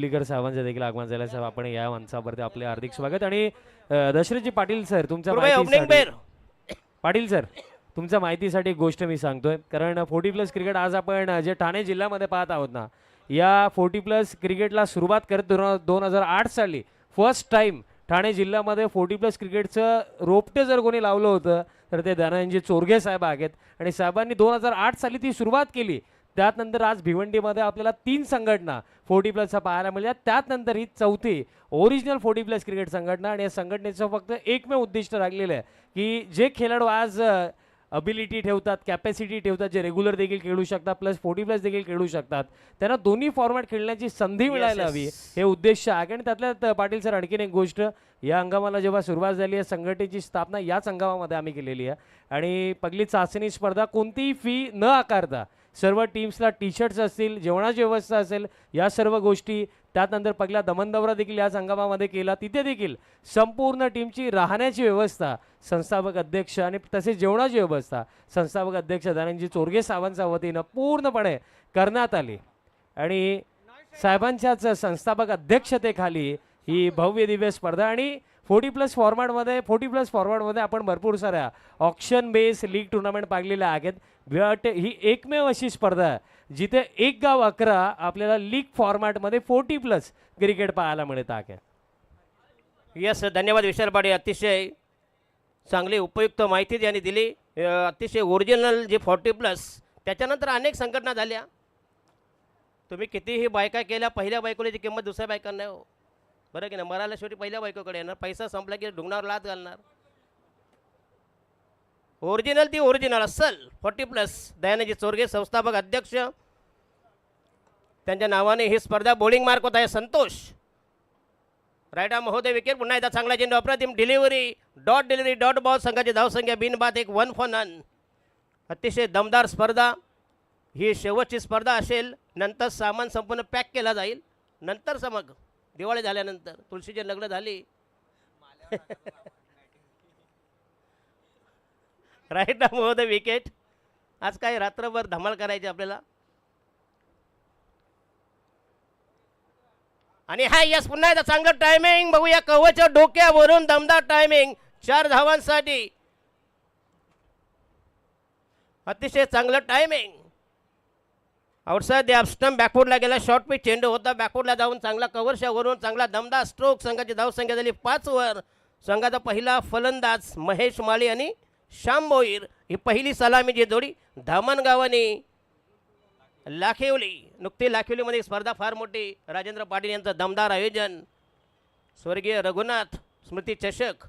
लिकर साहेबांचं देखील आगमन झालं साहेब. आपण या मंचावरती आपले हार्दिक स्वागत. आणि दशरथजी पाटील सर तुमच्या माहितीसाठी पाटील सर तुमच्या माहितीसाठी एक गोष्ट मी सांगतोय, कारण 40+ क्रिकेट आज आपण जे ठाणे जिल्ह्यामध्ये पाहत आहोत ना, या 40+ क्रिकेटला सुरुवात करत 2008 साली फर्स्ट टाइम ठाणे जिल्ह्यामध्ये 40+ क्रिकेटचं रोपटे जर कोणी लावलं होतं तर ते धनंजय चोरगे साहेब आहेत. आणि साहेबांनी 2008 साली ती सुरुवात केली. त्यानंतर आज भिवंडीमध्ये आपल्याला 3 संघटना 40+ पाहायला मिळाल्या. त्यानंतर ही चौथी ओरिजिनल 40+ क्रिकेट संघटना. आणि या संघटनेचं फक्त एकमेव उद्दिष्ट राखलेलं आहे की जे खेळाडू आज अबिलिटी ठेवतात, कॅपॅसिटी ठेवतात, जे रेग्युलर देखील खेळू शकतात प्लस 40+ देखील खेळू शकतात, त्यांना दोन्ही फॉर्मॅट खेळण्याची संधी मिळायला हवी, हे उद्देश आहे. आणि त्यातल्या पाटील सर आणखीन एक गोष्ट, या हंगामाला जेव्हा सुरुवात झाली आहे संघटनेची स्थापना याच हंगामामध्ये आम्ही केलेली आहे. आणि पहिली चाचणी स्पर्धा कोणतीही फी न आकारता सर्व टीम्सला टी शर्ट्स असतील, जेवणाची व्यवस्था असेल, या सर्व गोष्टी. त्यानंतर पहिला दमन दौरा देखील याच हंगामामध्ये केला, तिथे देखील संपूर्ण टीमची राहण्याची व्यवस्था संस्थापक अध्यक्ष आणि तसेच जेवणाची व्यवस्था संस्थापक अध्यक्ष धनंजय चोरगे साहेबांच्या वतीनं पूर्णपणे करण्यात आली. आणि साहेबांच्याच संस्थापक अध्यक्षतेखाली ही भव्य दिव्य स्पर्धा. आणि 40+ फॉर्मॅटमध्ये आपण भरपूर साऱ्या ऑक्शन बेस लीग टुर्नामेंट पाहिलेल्या आहेत. बट ही एकमेव अशी स्पर्धा आहे जिथे एक गाव 11 आपल्याला लीग फॉर्मॅटमध्ये 40+ क्रिकेट पाहायला मिळत आहे. यस, धन्यवाद विशाल पाटील. अतिशय चांगली उपयुक्त माहिती त्यांनी दिली. अतिशय ओरिजिनल जे 40+, त्याच्यानंतर अनेक संघटना झाल्या. तुम्ही कितीही बायका केल्या, पहिल्या बायकोची किंमत दुसऱ्या बायकांना नाही हो, बरं की नाही. मराला शेवटी पहिल्या बायकोकडे येणार, पैसा संपला की ढुंगणावर लात घालणार. ओरिजिनल ती ओरिजिनल असल 40+. दयानंद चोरगे संस्थापक अध्यक्ष, त्यांच्या नावाने ही स्पर्धा. बॉलिंग मार्क होत आहे संतोष. राईट आर्म महोदय विकेट. पुन्हा एकदा चांगला चेंडू, अप्रतिम डिलिव्हरी, डॉट बॉल. संघाची धावसंख्या बिनबाद 1 फॉर नन. अतिशय दमदार स्पर्धा. ही शेवटची स्पर्धा असेल, नंतर सामान संपूर्ण पॅक केला जाईल. नंतर मग दिवाळी झाल्यानंतर तुळशीची लग्न झाली. राईट आर्म महोदय विकेट. आज काय रात्रभर धमाल करायची आपल्याला. आणि हा यस, पुन्हा एकदा चांगलं टायमिंग बघूया. कवच्या डोक्यावरून दमदार टायमिंग 4 धावांसाठी. अतिशय चांगलं टायमिंग. आउटसाइड द स्टंप, बॅकफुटला गेला. शॉर्ट पिच चेंडू होता, बॅकफुटला जाऊन चांगला कव्हरशावरून चांगला दमदार स्ट्रोक. संघाची धावसंख्या झाली 5 वर. संघाचा पहिला फलंदाज महेश माळी आणि श्याम भोईर. ही पहिली सलामीची जोडी धामणगावाने लाखिवली. नुकती लाखिवलीमध्ये स्पर्धा फार मोठी. राजेंद्र पाटील यांचं दमदार आयोजन. स्वर्गीय रघुनाथ स्मृती चषक.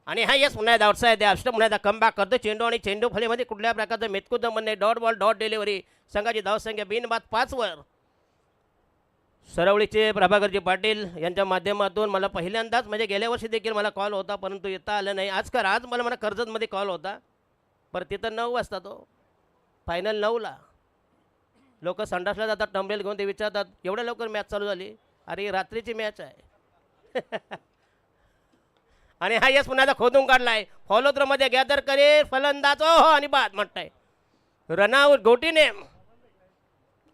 आणि हा यस, पुन्हा आउटसाइड द्या अष्ट. पुन्हा कमबॅक करतो चेंडू. आणि चेंडू फलीमध्ये कुठल्या प्रकारचं मेतकुद म्हणणे. Dot ball, dot delivery. संघाची धावसंख्या बिनबाद 5 वर. सरवळीचे प्रभाकरजी पाटील यांच्या माध्यमातून मला पहिल्यांदाच, म्हणजे गेल्या वर्षी देखील मला कॉल होता परंतु येता आलं नाही. आज मला कर्जतमध्ये कॉल होता, पर तिथं 9 वाजता तो फायनल 9ला. लोक संडासला जातात, टंबेल घेऊन ते विचारतात एवढ्या लवकर मॅच चालू झाली. अरे रात्रीची मॅच आहे. आणि हा यस, पुन्हा खोदून काढलाय. फॉलो थ्रोमध्ये गॅदर करे फलंदाज. हो आणि बाद म्हणताय. रनआउट गोटीने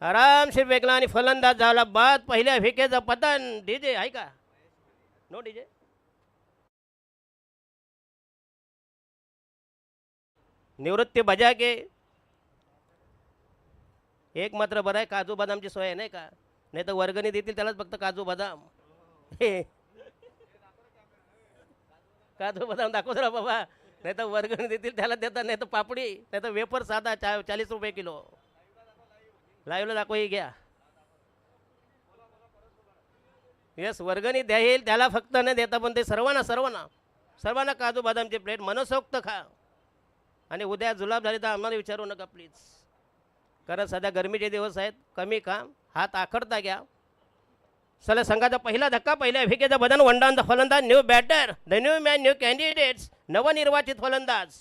आरामशीर वेगळा आणि फलंदाज झाला बाद. पहिल्या फेकेचं पतन. डीजे आहे का? No DJ. निवृत्ती बजा के. एक मात्र बरं आहे, काजू बदामची सोय आहे नाही का, नाही तर वर्गणी देतील त्यालाच फक्त काजू बदाम. काजू बदाम दाखव जरा बाबा, नाही तर वर्गणी देतील त्याला देतात, नाही तर पापडी, नाही तर वेपर साधा 40 रुपये किलो. लाईव्हला दाखव, ही घ्या. यस, वर्गणी द्या येईल त्याला फक्त न देता, पण ते सर्वांना काजू बदामची प्लेट मनसोक्त खा. आणि उद्या जुलाब झाली तर आम्हाला विचारू नका प्लीज, कारण सध्या गरमीचे दिवस आहेत. कमी खा, हात आखडता घ्या. चला, संघाचा पहिला धक्का. पहिल्या विकेटचं बदन. वन डाऊन द फलंदाज. New batter, the new man, new candidates. नवनिर्वाचित फलंदाज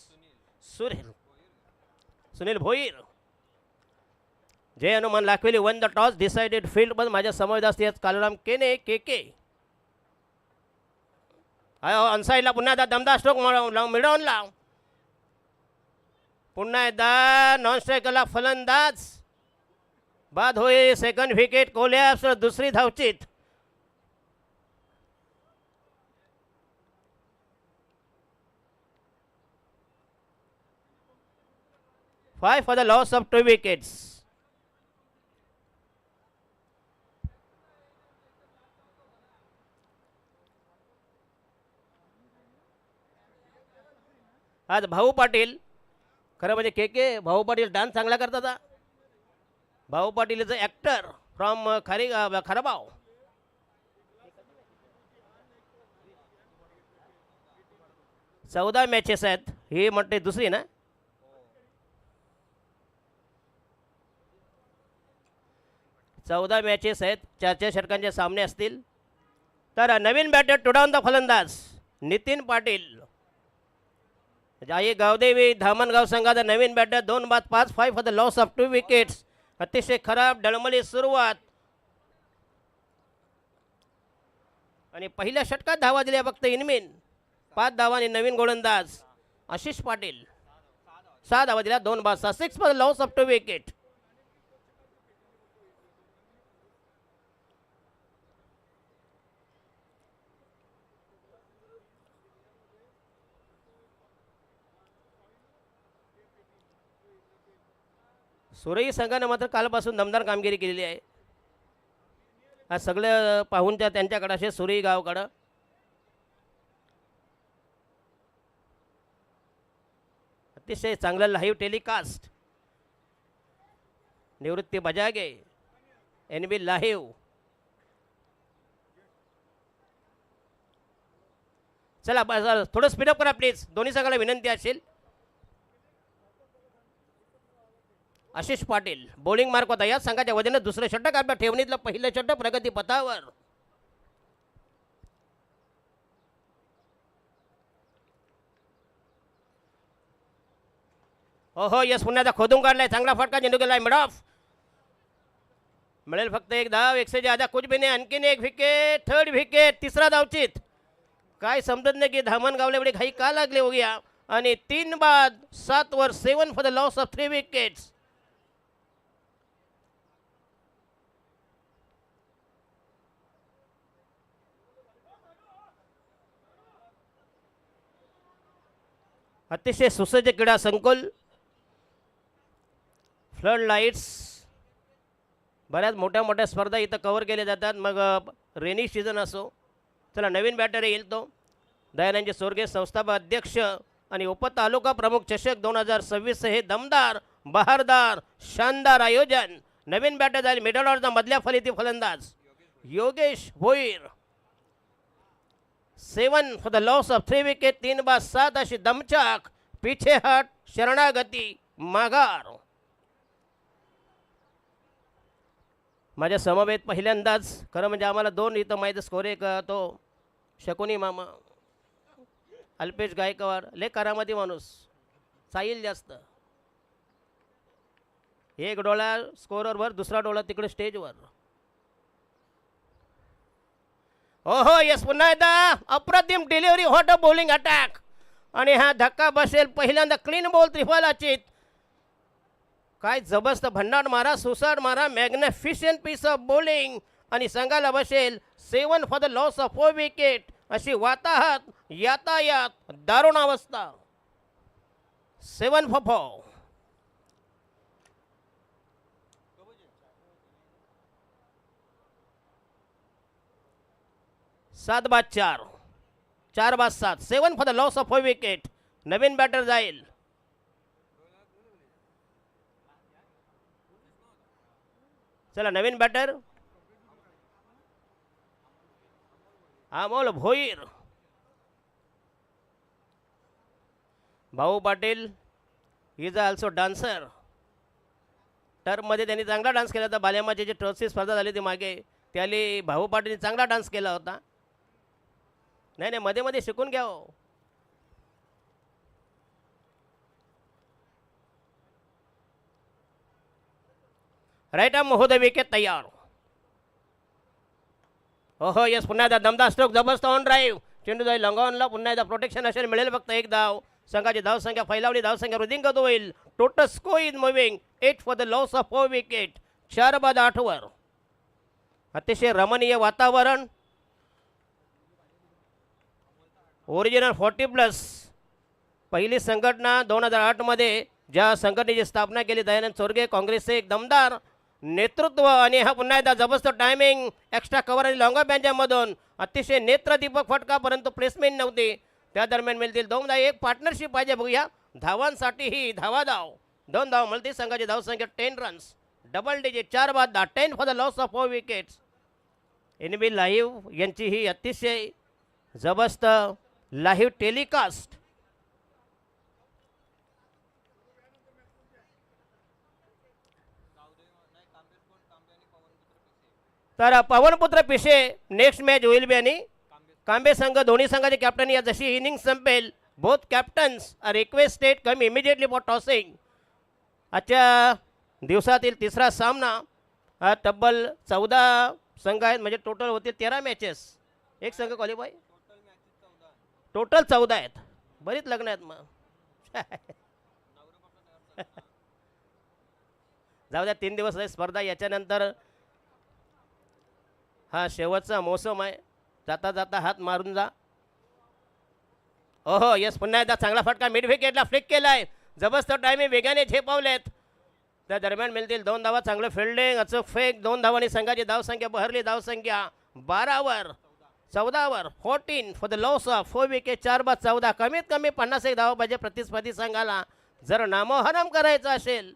Sunil Bhoir. Jai Hanuman Lakhaveli won the toss, decided field. पण माझ्या समोर असते कालराम केने के. अनसाईडला पुन्हा एकदा दमदार स्ट्रोक मिळवून लाव. पुन्हा एकदा नॉन स्ट्रायकरला फलंदाज बाद होईल. सेकंड विकेट कोल्हास दुसरी धावचीत. Five for the loss of 2 wickets. आज भाऊ पाटील खरं म्हणजे के भाऊ पाटील डान्स चांगला करतात हा. Bhau Patil is a actor from Kharbav. चौदा मॅचेस आहेत. ही म्हणते दुसरी ना. चौदा मॅचेस आहेत. 4 षटकांचे सामने असतील. तर नवीन बॅटर टुडाऊन द फलंदाज नितीन पाटील. जाई गावदेवी धामणगाव संघाचा नवीन बॅटर 2 बाद 5 5 for the loss of 2 wickets. अतिशय खराब डळमळी सुरुवात आणि पहिल्या षटकात धावा दिल्या फक्त इनमिन. 5 धावांनी नवीन गोलंदाज आशिष पाटील 6 धावा दिल्या 2 बाद 6 6 for the loss of 2 wicket. Surai संघानं मात्र कालपासून दमदार कामगिरी केलेली आहे. आज सगळं पाहून त्यांच्याकडे असे सुरई गावकडं अतिशय चांगलं लाईव्ह टेलिकास्ट. निवृत्ती बजागे NB लाईव्ह. चला थोडं स्पीडअप करा प्लीज. दोन्ही संघाला विनंती असेल. आशिष पाटील बॉलिंग मार्क होता. या संघाच्या वतीनं दुसरं षटक आपल्या ठेवणीतलं पहिलं षटक प्रगती पथावर. ओहो यस पुन्हा खोदून काढलाय. चांगला फटका चेंडू गेलाय मिड ऑफ. मिळेल फक्त एक धाव. 100 ज्यादा कुछ भी नाही. आणखीन एक विकेट. Third wicket. तिसरा धावचीत. काय समजत नाही की धामणगावला एवढी घाई का लागली हो गया. आणि 3 बाद 7 वर 7 for the loss of 3 wickets. अतिशय सुसज्ज क्रीडा संकुल. Flood lights. बऱ्याच मोठ्या मोठ्या स्पर्धा इथं कव्हर केल्या जातात. मग रेनी सीझन असो. चला नवीन बॅटर येईल तो दयानंद सोरगे संस्थापक अध्यक्ष आणि उपतालुका प्रमुख चषक 2026 हे दमदार बहारदार शानदार आयोजन. नवीन बॅटर जाईल मिडल ऑर्डरचा मधल्या फलिती फलंदाज Yogesh Bhoir. 7 for the loss of 3 wicket. 3 बाद 7 अशी दमचाक. पीछे हट शरणागती माघार. माझ्या समवेत पहिल्यांदाच खरं म्हणजे आम्हाला 2 इथं माहीत स्कोर. एक तो शकुनी मामा अल्पेश गायकवाड लय करामती माणूस चाईल जास्त. एक डोळा स्कोरवर दुसरा डोळा तिकडे स्टेजवर. ओहो यस पुन्हा एकदा अप्रतिम डिलिव्हरी. हॉट अ बॉलिंग अटॅक. आणि हा धक्का बसेल. पहिल्यांदा क्लीन बॉल त्रिफलाचित. काय जबरदस्त भन्नाट मारा सुसाट मारा. मॅग्निफिशियंट पीस ऑफ बॉलिंग. आणि संघाला बसेल 7 for the loss of 4 wicket. अशी वाताहत यातायात दारुण अवस्था. 7 फॉर 4. 7 बाद 4. 4 बाद 7. 7 for the loss of 4 wicket. नवीन बॅटर जाईल. चला नवीन बॅटर अमोल भोईर. भाऊ पाटील इज ऑल्सो डान्सर. टर्ममध्ये त्यांनी चांगला डान्स केला होता. बाल्यामाची जी ट्रॉफी स्पर्धा झाली होती मागे त्याला भाऊ पाटीलने चांगला डान्स केला होता. नाही नाही मध्ये मध्ये शिकून घ्या हो. राईट आर्म महोदय विकेट तयार. ओहो यस पुन्हा एकदा दमदार स्ट्रोक जबरदस्त ऑन ड्राईव्ह. चेंडू जाईल लंगावनला. पुन्हा एकदा प्रोटेक्शन असेल. मिळेल फक्त एक धाव. संघाची धावसंख्या फैलावली. धावसंख्या वृद्धिंगत होईल. Total score is moving 8 for the loss of 4 wicket. 4 बाद 8 वर. अतिशय रमणीय वातावरण. ओरिजिनल 40+ पहिली संघटना 2008 मध्ये ज्या संघटनेची स्थापना केली दयानंद चोरगे काँग्रेसचे एक दमदार नेतृत्व. आणि हा पुन्हा एकदा जबरदस्त टायमिंग एक्स्ट्रा कव्हर आणि लॉंगा बँजामधून अतिशय नेत्रदीपक फटका, परंतु प्लेसमेंट नव्हती. त्या दरम्यान मिळतील 2 धाव. एक पार्टनरशिप पाहिजे बघूया धावांसाठीही. धावाधाव 2 धाव मिळतील. संघाची धावसंख्या 10 रन्स. डबल डिजिट 4 बाद 10 for the loss of 4 wickets. NB live यांची ही अतिशय जबरदस्त लाईव्ह टेलिकास्ट. तर पवनपुत्र पिशे नेक्स्ट मॅच होईल बी. आणि कांबे संघ दोन्ही संघाचे कॅप्टन या जशी इनिंग संपेल both captains are requested come immediately for tossing. आजच्या दिवसातील तिसरा सामना. हा तब्बल 14 संघ आहेत, म्हणजे टोटल होतील 13 मॅचेस. एक संघ क्वालिफाय. टोटल 14 आहेत. बरीच लग्न आहेत मग. जाऊ द्या 3 दिवस आहे स्पर्धा. याच्यानंतर हा शेवटचा मोसम आहे. जाता जाता हात मारून जा. ओहो यस पुन्हा एकदा चांगला फटका मिड विकेटला फ्लिक केलाय. जबरदस्त टायमिंग वेगाने झेपावलेत. त्या दरम्यान मिळतील 2 धावा. चांगलं फिल्डिंग अचूक फेक 2 धावांनी संघाची धावसंख्या बहरली. धावसंख्या 12 वर 14 वर 14 for the loss of 4 wicket. 4 बाद 14. कमीत कमी 51 धावा पाहिजे प्रतिस्पर्धी संघाला जर नामोहरम करायचं असेल.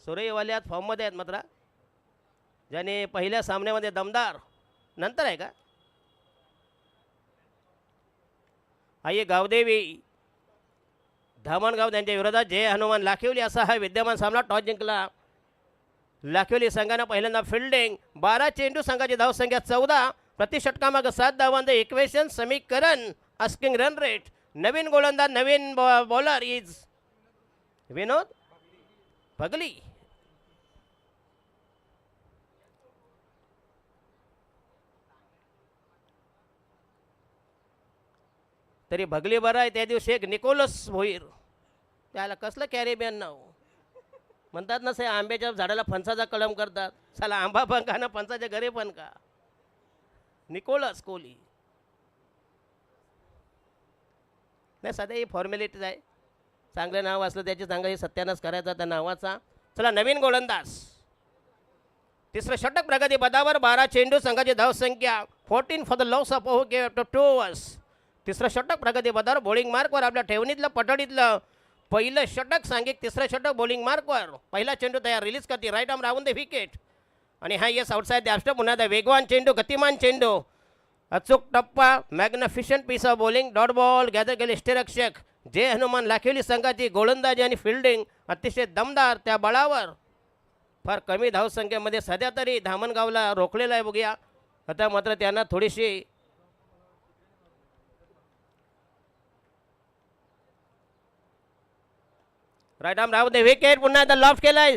सूर्यवाल्यात फॉर्ममध्ये आहेत मात्र, ज्याने पहिल्या सामन्यामध्ये दमदार. नंतर आहे का आई गावदेवी धामणगाव त्यांच्या विरोधात जय हनुमान लाखिवली असा हा विद्यमान सामना. टॉस जिंकला लाखिवली संघानं. पहिल्यांदा फिल्डिंग 12 चेंडू. संघाची धावसंख्या 14. प्रति षटकामागं 7 धावांचं इक्वेशन समीकरण. Asking run rate. नवीन गोलंदाज नवीन बॉलर इज विनोद पगली. तरी भगली बरं आहे. त्या दिवशी एक निकोलस भोईर, त्याला कसलं कॅरेबियन नाव म्हणतात ना से. आंब्याच्या झाडाला फणसाचा कलम करतात. साला आंबा पण का ना फणसाच्या घरी पण का. निकोलस कोहली नाही सध्या ही फॉर्मॅलिटीज आहे. चांगलं नाव असलं त्याची चांगलं सत्यानाश करायचा त्या नावाचा. चला नवीन गोलंदाज. तिसरं षटक प्रगती पदावर. 12 चेंडू. संघाची धावसंख्या 14 for the loss of 2 overs. तिसरं षटक प्रगती पदावर. बॉलिंग मार्कवर आपल्या ठेवणीतलं पटडीतलं पहिलं षटक सांगिक. तिसरं षटक बॉलिंग मार्कवर. पहिला चेंडू तयार रिलीज करते. राईट आर्म राहून द विकेट. आणि हा येस आउटसाईड द ऑफ पुन्हा द वेगवान चेंडू गतिमान चेंडू. अचूक टप्पा. Magnificent piece of bowling. Dot ball gather केले यष्टिरक्षक जय हनुमान लाखिवली संघाची गोलंदाजी आणि फिल्डिंग अतिशय दमदार. त्या बळावर फार कमी धावसंख्येमध्ये सध्या तरी धामणगावला रोखलेलं आहे. बघूया आता मात्र त्यांना थोडीशी राईट आर्म राहू दे विकेट. पुन्हा एकदा लॉफ्ट केलाय.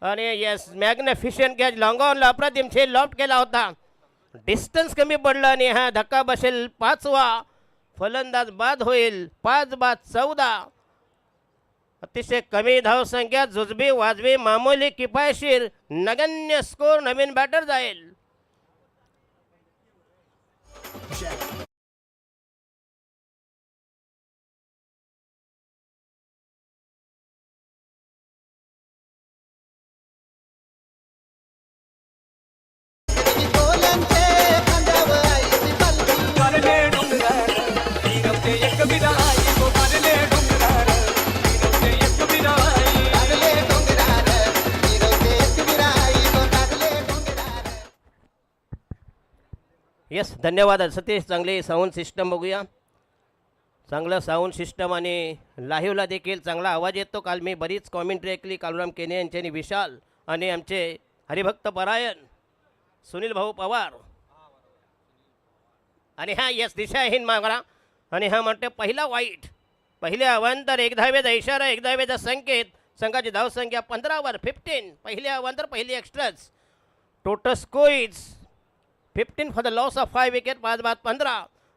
आणि येस मॅग्निफिशंट कॅच. लॉंग ऑनला अप्रतिम छेद लॉफ्ट केला होता. डिस्टन्स कमी पडलं आणि हा धक्का बसेल. 5वा फलंदाज बाद होईल. 5 बाद 14. अतिशय कमी धावसंख्या. जुजबी वाजबी मामूली किफायतशीर नगण्य स्कोर. नवीन बॅटर जाईल. येस धन्यवाद सतीश. चांगली साऊंड सिस्टम बघूया. चांगलं साऊंड सिस्टम आणि लाईव्हला देखील चांगला आवाज येतो. काल मी बरीच कॉमेंट्री ऐकली. कालुराम केने यांचे आणि विशाल आणि आमचे हरिभक्त परायण सुनील भाऊ पवार. आणि हा येस दिशाहीन मागणा. आणि हा म्हणते पहिला वाईट. पहिले अवांतर 1 धावेचा इशारा. 1 धावेचा संकेत. संघाची धावसंख्या 15 वर 15. पहिले अवांतर पहिली एक्स्ट्राच. Total score is 15 for the loss of 5 wicket. 5 बाद 15.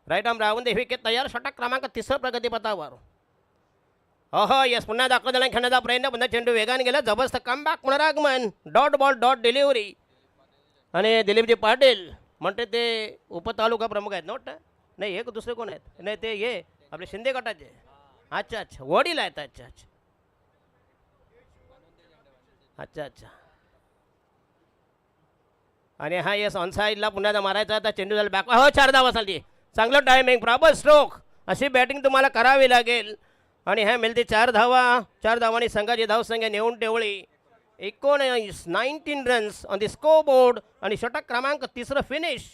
राईट आर्म राहून दे विकेट तयार. षटक क्रमांक 3 प्रगतीपथावर. हो यस, पुन्हा दाखवताना खेळण्याचा प्रयत्न, पुन्हा चेंडू वेगाने गेला, जबरदस्त कमबॅक, पुनरागमन, डॉट बॉल डॉट डिलिव्हरी. आणि दिलीपजी पाटील म्हणते ते उपतालुका प्रमुख आहेत नोट नाही, एक दुसरे कोण आहेत, नाही ते ये आपले शिंदे गटाचे. अच्छा अच्छा, वडील आहेत. अच्छा अच्छा अच्छा अच्छा. आणि हा येस ऑन साईडला पुन्हा मारायचा आता, चेंडू झाला बॅक, हो 4 धावा झाली. चांगलं टायमिंग, प्रॉपर स्ट्रोक, अशी बॅटिंग तुम्हाला करावी लागेल. आणि ह्या मिळते 4 धावा. 4 धावांनी संघाची धावसंख्या नेऊन ठेवली 19 runs on the score board. आणि षटक क्रमांक 3 फिनिश.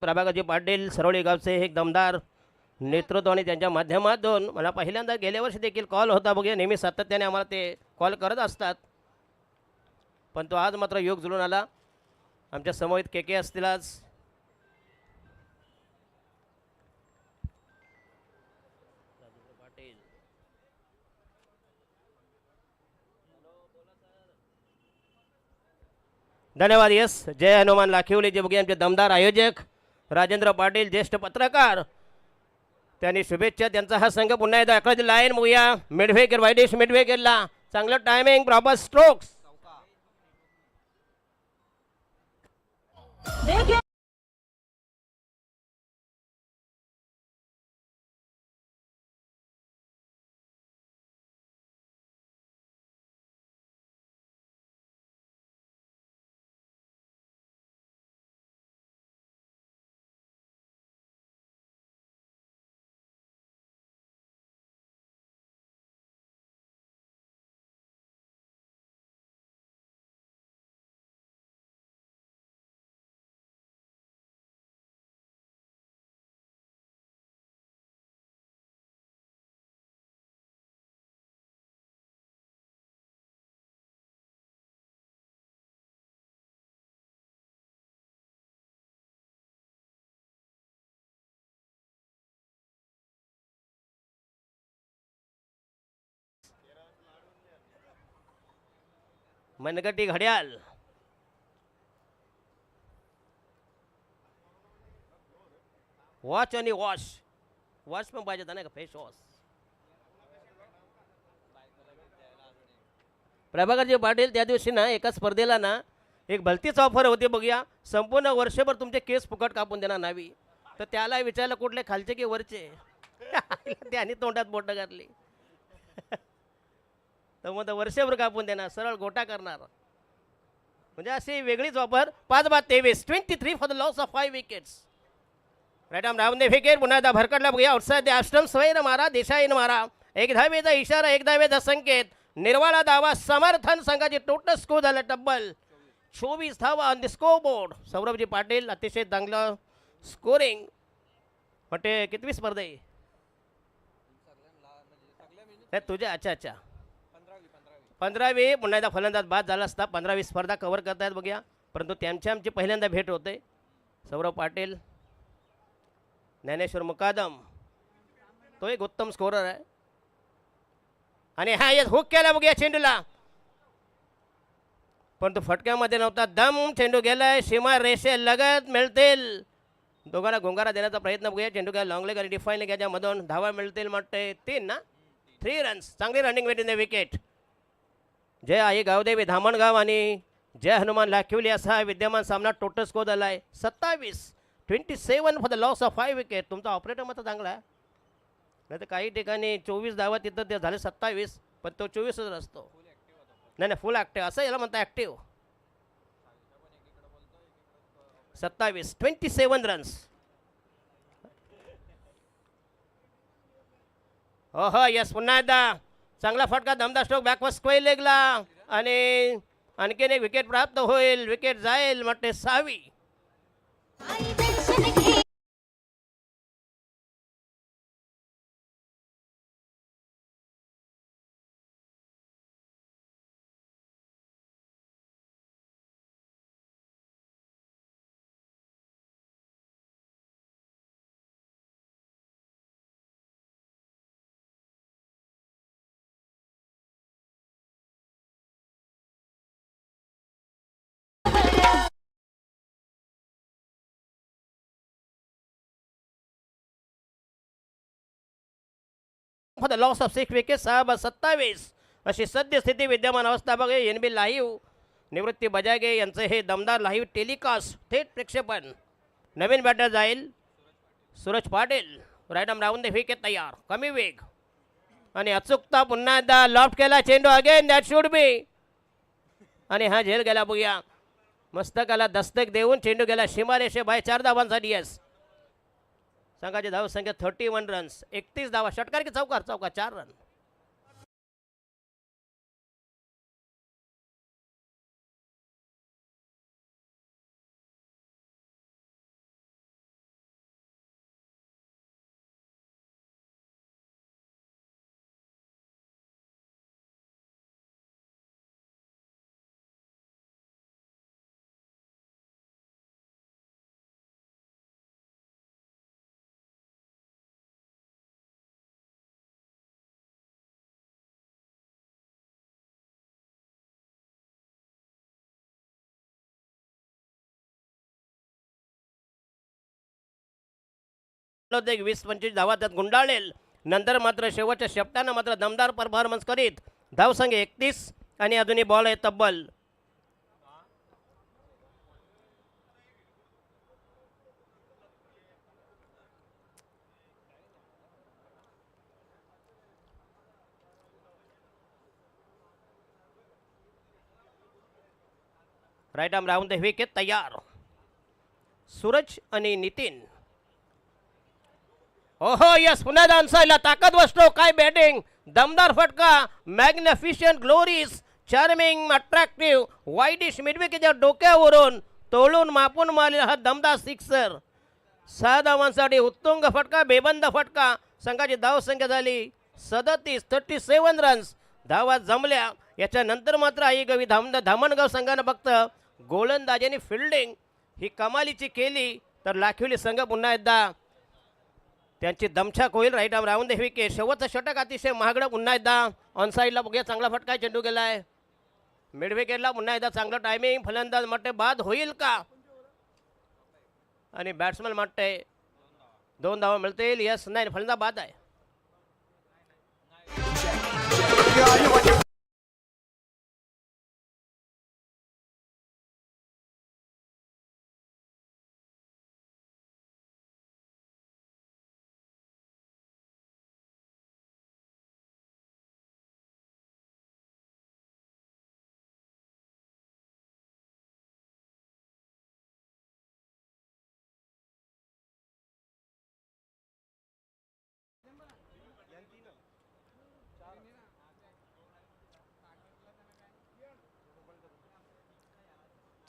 प्रभाकरजी पाटील सरवळी गावचे एक दमदार नेतृत्व, आणि त्यांच्या माध्यमातून मला पहिल्यांदा गेल्या वर्षी देखील कॉल होता. बघूया, नेहमी सातत्याने आम्हाला ते कॉल करत असतात, पण तो आज मात्र योग जुळून आला. आमच्या समोर के असतील आज. धन्यवाद. यस, जय हनुमान लाखिवले जे बघूया आमचे दमदार आयोजक राजेंद्र पाटील, ज्येष्ठ पत्रकार, त्यांनी शुभेच्छा. त्यांचा हा संघ पुन्हा एकदा अकराची लाईन बघूया. मिडवेकर वायडिश मिडवेकरला चांगलं टायमिंग, प्रॉपर स्ट्रोक्स. मनगटी घड्याल, वॉच आणि वॉश पण पाहिजे नाही का, फेस वॉश. प्रभाकरजी पाटील त्या दिवशी ना एका स्पर्धेला ना एक भलतीच ऑफर होती बघूया, संपूर्ण वर्षभर तुमचे केस फुकट कापून देणार नावी. तर त्याला विचारलं कुठले खालचे की वरचे. त्याने तोंडात बोटं घातली. तर मग वर्षभर कापून देणार, सरळ गोटा करणार, म्हणजे अशी वेगळीच offer. 5-23, 23 for the loss of 5 wickets. Right arm down the wicket. पुन्हा एकदा भरकटला बघूया, आउटसाइड द आश्रम स्वैर मारा, देशाईन मारा. 1 धावेचा इशारा, 1 धावेचा संकेत, निर्वाळा धावा, समर्थन संघाची टोटल स्कोर झाला तब्बल 24 धावा on the score board. Saurabhji Patil अतिशय चांगलं स्कोरिंग. म्हणजे कितवी स्पर्धा आहे तुझ्या? अच्छा अच्छा, 15वी. पुन्हा एकदा फलंदाज बाद झाला असता. 15वी स्पर्धा कव्हर करतायत बघूया, परंतु त्यांची आमची पहिल्यांदा भेट होते. सौरभ पाटील, ज्ञानेश्वर मुकादम, तो एक उत्तम स्कोरर आहे. आणि हा येस हुक केला बघूया चेंडूला, परंतु फटक्यामध्ये नव्हता दम. चेंडू गेलाय सीमा रेषे लगत, मिळतील दोघांना गोंगारा देण्याचा प्रयत्न बघूया. चेंडू काय लॉंग लेग आणि डिफाईन लेग याच्यामधून धावा मिळतील म्हणते 3 ना, 3 रन्स. चांगली रनिंग वेट इन द विकेट. जय आई गावदेवी धामणगाव आणि जय हनुमान लाखिवली असा विद्यमान सामना. टोटल स्कोर झाला आहे 27 for the loss of 5 wicket. तुमचा ऑपरेटर मात्र चांगला आहे, नाही तर काही ठिकाणी 24 धावा तिथं ते झाले 27, पण तो 24च असतो. नाही फुल ॲक्टिव्ह असं याला म्हणता, ॲक्टिव्ह. 27 रन्स. हो यस, पुन्हा एकदा चांगला फटका, दमदार स्ट्रोक, बॅकवर्ड स्क्वेअर लेगला, आणि आणखीन एक विकेट प्राप्त होईल. विकेट जाईल म्हटले 6वी. For the loss of 6 wicket 6/27 अशी सद्यस्थिती विद्यमान अवस्था बघा. NB लाईव्ह निवृत्ती बजागे यांचं हे दमदार लाईव्ह टेलिकास्ट थेट प्रक्षेपण. नवीन बॅटर जाईल Suraj Patil. Right arm round the wicket तयार. कमी वेग आणि अचूकता. पुन्हा एकदा लॉफ्ट केला चेंडू. Again that should be. आणि हा झेल गेला बघूया. मस्तकाला दस्तक देऊन चेंडू गेला सीमारेषे बाय 4 धावांसाठी. यस संघाची धाव संख्या 31 रन्स. 31 धावा. षटकार की चौकार? चौकार. 4 रन. एक 20-25 धावा त्यात गुंडाळेल. नंतर मात्र शेवटच्या शेपटानं मात्र दमदार परफॉर्मन्स करीत धावसंख्या 31 आणि अजूनही बॉल आहे तब्बल. Right arm round the wicket तयार. सूरज आणि नितीन. ओहो यस पुन्हा डान्सायला ताकद बसतो. काय बॅटिंग. दमदार फटका. मॅग्निफिशियंट ग्लोरीज चार्मिंग अट्रॅक्टिव्ह वाईडिश मिडविकेच्या डोक्यावरून तोलून मापून मारलेला हा दमदार सिक्सर. 6 धावांसाठी उत्तुंग फटका. बेबंद फटका. संघाची धावसंख्या झाली 37 रन्स. धावा जमल्या. याच्यानंतर मात्र आई गवी धामणगाव संघानं फक्त गोलंदाजी आणि फिल्डिंग ही कमालीची केली तर लाखिवली संघ पुन्हा एकदा त्यांची दमछाक होईल. Right arm round the wicket. शेवटचं षटक अतिशय महागडं. पुन्हा एकदा ऑनसाईडला बघूया. चांगला फटका चेंडू गेला आहे मिड विकेटला. पुन्हा एकदा चांगलं टायमिंग. फलंदाज म्हणते बाद होईल का आणि बॅट्समन म्हणते 2 धावा मिळतील. यस नाही फलंदाज बाद आहे.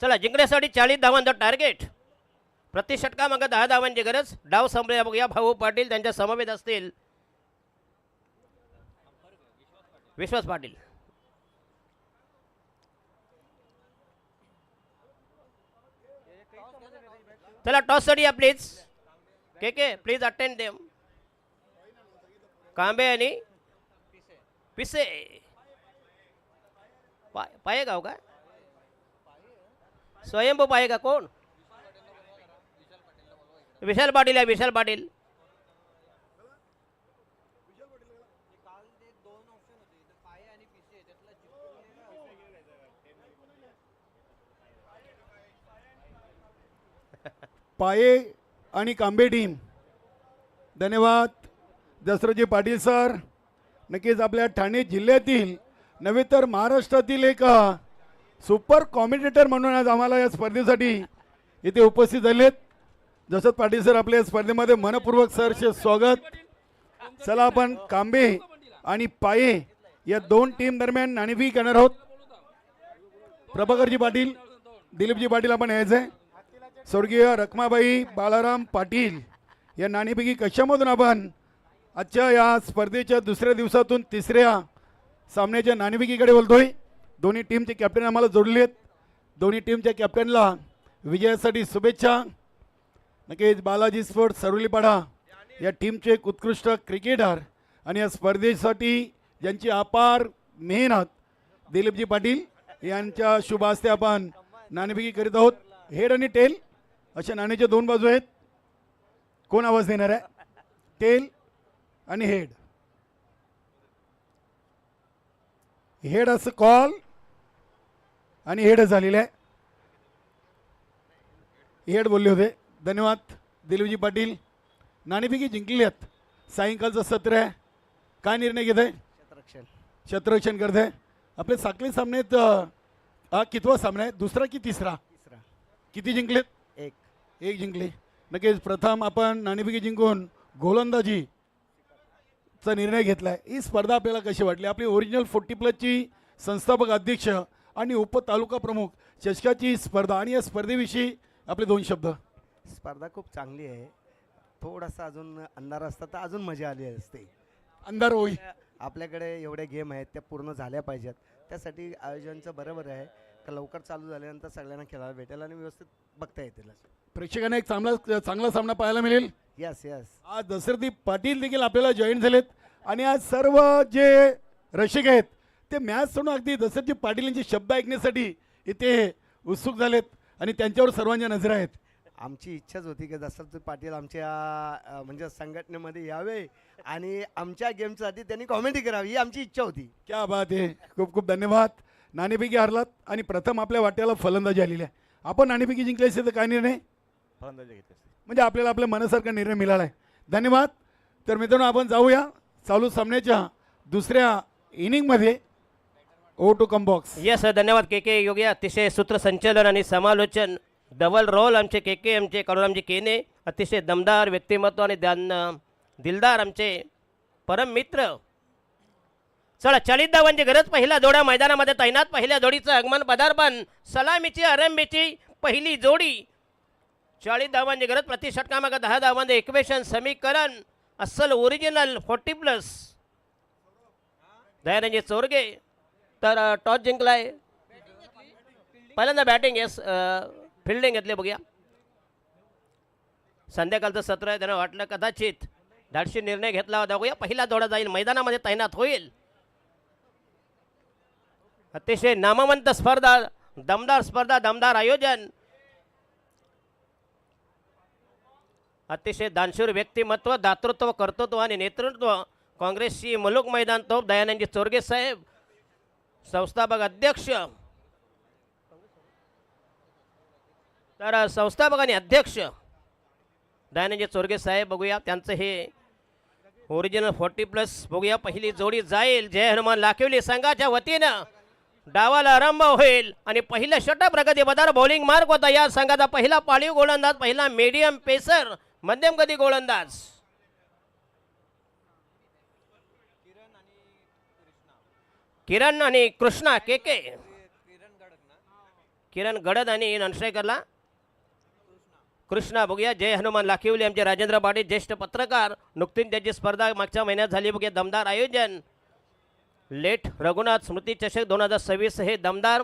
चला जिंकण्यासाठी 40 धावांचं टार्गेट. प्रति षटकामागं 10 धावांची गरज. डाव संपलेला बघूया. भाऊ पाटील त्यांच्या समवेत असतील. विश्वास पाटील. चला टॉससाठी या please. Okay please attend them. Kambe आणि पिसे. पायेगाव का स्वयंभू पायेगा कोण? विशाल पाटील आहे. विशाल पाटील. पाये आणि कांबे टीम धन्यवाद. दसरथजी पाटील सर नक्कीच आपल्या ठाणे जिल्ह्यातील नव्हे तर महाराष्ट्रातील एक सुपर कॉमेंटेटर म्हणून आज आम्हाला या स्पर्धेसाठी इथे उपस्थित झालेत. दशरथ पाटील सर आपल्या या स्पर्धेमध्ये मनपूर्वक सरचे स्वागत. चला आपण कांबे आणि पाये या 2 टीम दरम्यान नाणेफेक करणार आहोत. प्रभाकरजी पाटील दिलीपजी पाटील आपण यायचं आहे. स्वर्गीय रखमाबाई बाळाराम पाटील या नाणेफेकी कशामधून आपण आजच्या या स्पर्धेच्या दुसऱ्या दिवसातून तिसऱ्या सामन्याच्या नाणेफेकीकडे बोलतोय. दोन्ही टीमचे कॅप्टन आम्हाला जोडले आहेत. दोन्ही टीमच्या कॅप्टनला विजयासाठी शुभेच्छा. नक्कीच बालाजी स्पोर्ट्स सरुलीपाडा या टीमचे एक उत्कृष्ट क्रिकेटर आणि या स्पर्धेसाठी ज्यांची अपार मेहनत दिलीपजी पाटील यांच्या शुभ हस्ते आपण नाणेफेकी करीत आहोत. हेड आणि टेल अशा नाण्याच्या 2 बाजू आहेत. कोण आवाज देणार आहे? टेल आणि हेड. हेड असं कॉल आणि हेड झालेलं आहे. हेड बोलले होते. धन्यवाद दिलीपजी पाटील. नाणेफेकी जिंकली आहेत. सायंकाळचं सत्र आहे. काय निर्णय घेत आहे? क्षेत्ररक्षण करत आहे. आपले साखळी सामन्यात हा कितवा सामना आहे? दुसरा की तिसरा? किती जिंकलेत? एक जिंकले. नक्कीच प्रथम आपण नाणेफेकी जिंकून गोलंदाजीचा निर्णय घेतला आहे. ही स्पर्धा आपल्याला कशी वाटली? आपली ओरिजिनल 40+ संस्थापक अध्यक्ष आणि उपतालुका प्रमुख चषकाची स्पर्धा आणि या स्पर्धेविषयी आपले 2 शब्द. स्पर्धा खूप चांगली आहे. थोडासा अजून अंधार असता तर अजून मजा आली असते. अंधार होईल. आपल्याकडे एवढे गेम आहेत त्या पूर्ण झाल्या पाहिजेत. त्यासाठी आयोजनचं बरोबर आहे का लवकर चालू झाल्यानंतर सगळ्यांना खेळायला भेटेल आणि व्यवस्थित बघता येतील. प्रेक्षकांना एक चांगला सामना पाहायला मिळेल. Yes yes. आज दशरथी पाटील देखील आपल्याला जॉईन झालेत आणि आज सर्व जे रसिक आहेत ते मॅच सोडून अगदी दशरथजी पाटील यांचे शब्द ऐकण्यासाठी इथे उत्सुक झालेत आणि त्यांच्यावर सर्वांच्या नजरा आहेत. आमची इच्छाच होती की दशरथ पाटील आमच्या म्हणजे संघटनेमध्ये यावे आणि आमच्या गेमसाठी त्यांनी कॉमेंट्री करावी ही आमची इच्छा होती. क्या बात आहे. खूप खूप धन्यवाद. नाणेफेकी हारलात आणि प्रथम आपल्या वाट्याला फलंदाजी आलेली आहे. आपण नाणेफेकी जिंकली असेल तर काय निर्णय? फलंदाजी घेतली. म्हणजे आपल्याला आपल्या मनासारखा निर्णय मिळाला आहे. धन्यवाद. तर मित्रांनो आपण जाऊया चालू सामन्याच्या दुसऱ्या इनिंगमध्ये. ओ टू कम बॉक्स. यस धन्यवाद के के योगी. अतिशय सूत्रसंचालन आणि समालोचन डबल रोल आमचे के के आमचे करुणामजी केने. अतिशय दमदार व्यक्तिमत्व आणि दिलदार आमचे परम मित्र. चला 40 धावांची गरज. पहिल्या जोड्या मैदानामध्ये तैनात. पहिल्या जोडीचं आगमन पदार्पण. सलामीची आरंभीची पहिली जोडी. 40 धावांची गरज. प्रति षटकामागं 10 धावांचे इक्वेशन समीकरण. अस्सल ओरिजिनल 40+. दयानंद चोरगे तर टॉस जिंकलाय. पहिल्यांदा बॅटिंग येस फिल्डिंग घेतले. बघूया संध्याकाळचं सत्र आहे. त्यांना वाटलं कदाचित धाडशी निर्णय घेतला होता. बघूया पहिला जोडा जाईल मैदानामध्ये तैनात होईल. अतिशय नामवंत स्पर्धा, दमदार आयोजन. अतिशय दानशूर व्यक्तिमत्व, दातृत्व, कर्तृत्व आणि नेतृत्व. काँग्रेसची मुलुक मैदान तोप दयानंदजी चोरगे साहेब संस्थापक अध्यक्ष. तर संस्थापक आणि अध्यक्ष दयानंदजी चोरगे साहेब. बघूया त्यांचं हे ओरिजिनल 40+. बघूया पहिली जोडी जाईल. जय हनुमान लाखिवली संघाच्या वतीनं. डावाला आरंभ होईल आणि पहिलं षटक प्रगती पदार बॉलिंग मार्क होता या संघाचा. पहिला पाळीव गोलंदाज, पहिला मीडियम पेसर, मध्यम गती गोलंदाज. किरण आणि कृष्णा के के. किरण गडद आणि ननशेकरला कृष्णा. बघूया जय हनुमान लाखिवली आमचे राजेंद्र पाटील ज्येष्ठ पत्रकार. नुकतीच त्याची स्पर्धा मागच्या महिन्यात झाली. बघूया दमदार आयोजन. लेट रघुनाथ स्मृती चषक 2026 हे दमदार.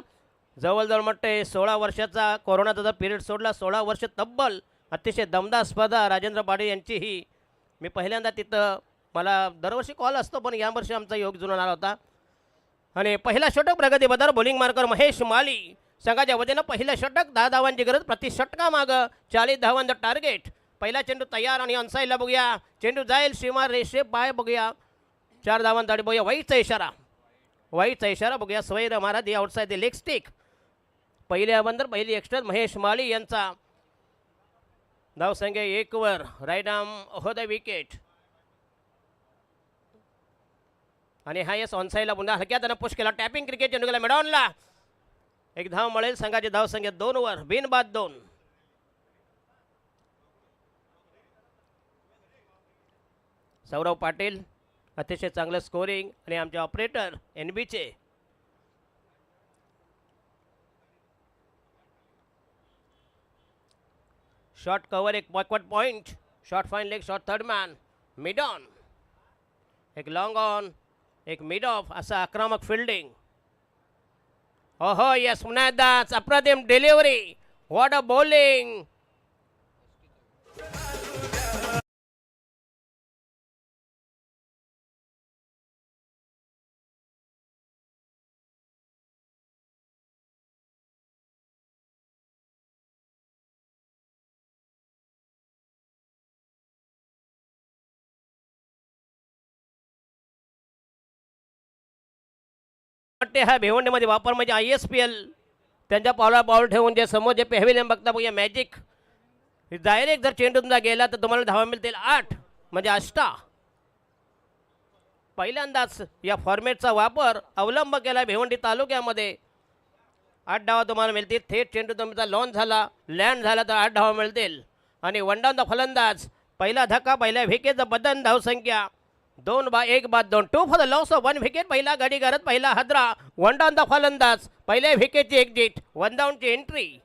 जवळजवळ म्हटते 16 वर्षाचा कोरोनाचा जर पिरियड सोडला 16 वर्ष तब्बल. अतिशय दमदार स्पर्धा राजेंद्र पाटील यांची ही. मी पहिल्यांदा तिथं मला दरवर्षी कॉल असतो पण यावर्षी आमचा योग जुळून आला होता. आणि पहिला षटक प्रगती पदार बॉलिंग मार्कर महेश माली संघाच्या वतीनं. पहिलं षटक 10 धावांची गरज. प्रति षटकामागं 40 धावांचं टार्गेट. पहिला चेंडू तयार आणि ऑनसाईडला. बघूया चेंडू जाईल सीमा रेषे पाय. बघूया 4 धावांसाठी. बघूया वाईटचा इशारा. बघूया स्वैर महाराज दी आउटसाईड द लेग स्टिक. पहिल्या बंदर पहिली एक्स्ट्रा महेश माळी यांचा धावसंख्या 1 वर. राईट आर्म हो द विकेट. आणि हा यस ऑनसाईडला पुन्हा हलक्यात त्यानं पुश केला. टॅपिंग क्रिकेट चेंडूला मिडॉनला. एक धाव मिळेल. संघाची धावसंख्या 2 वर. बिनबाद 2. सौरव पाटील अतिशय चांगलं स्कोरिंग आणि आमचे ऑपरेटर NBचे शॉर्ट कव्हर. एक backward point. Short fine leg. Short third man. Mid on. एक लॉंग ऑन. एक मिड ऑफ. असं आक्रमक फिल्डिंग. ओहो यस पुन्हा एकदा अप्रतिम डिलिव्हरी. What a bowling. वाटते हा भिवंडीमध्ये वापर म्हणजे ISPL त्यांच्या पावला पाऊल ठेवून जे समोर जे पॅव्हिलियन बघता बघूया मॅजिक डायरेक्ट जर चेंडू तुमचा गेला तर तुम्हाला धावा मिळतील 8 म्हणजे अष्टा. पहिल्यांदाच या फॉर्मॅटचा वापर अवलंब केला भिवंडी तालुक्यामध्ये. 8 धावा तुम्हाला मिळतील. थेट चेंडू तुमचा लॉन्च झाला लँड झाला तर 8 धावा मिळतील. आणि वन डाऊन द फलंदाज पहिला धक्का पहिल्या विकेटचं बदन धावसंख्या 2/1/2 2 for the loss of 1 wicket. पहिला गडी करत पहिला हद्रा. वन डाऊन द फलंदाज पहिल्या विकेटची एक्झिट वन डाऊनची एंट्री.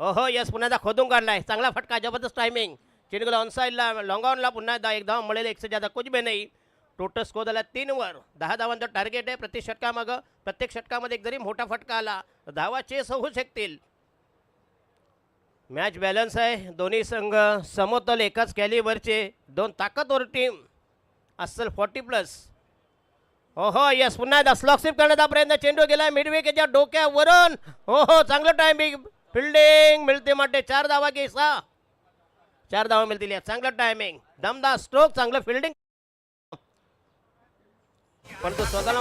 ओहो यस पुन्हा खोदून काढलाय चांगला फटका जबरदस्त टायमिंग. चेंडूला ऑनसाईडला लॉंगॉनला पुन्हा एक धाव मिळेल. 1 से ज्यादा कुछ भी नाही. टोटल स्कोर झाला 3 वर. 10 धावांचं टार्गेट आहे प्रत्येक षटकामागं. प्रत्येक षटकामध्ये एक जरी मोठा फटका आला धावा चेस होऊ शकतील. मॅच बॅलन्स आहे. दोन्ही संघ समतोल एकाच कॅलिबरचे 2 ताकदवर टीम. अस्सल 40+. ओहो यस पुन्हा एकदा स्लॉक स्वीप करण्याचा प्रयत्न. चेंडू गेला मिडविकेटच्या डोक्यावरून. ओहो चांगलं टायमिंग. फिल्डिंग मिळते माटे 4 धावा की 6. 4 धावा मिळतील. या चांगलं टायमिंग दमदार स्ट्रोक चांगलं फिल्डिंग. परंतु स्वतःला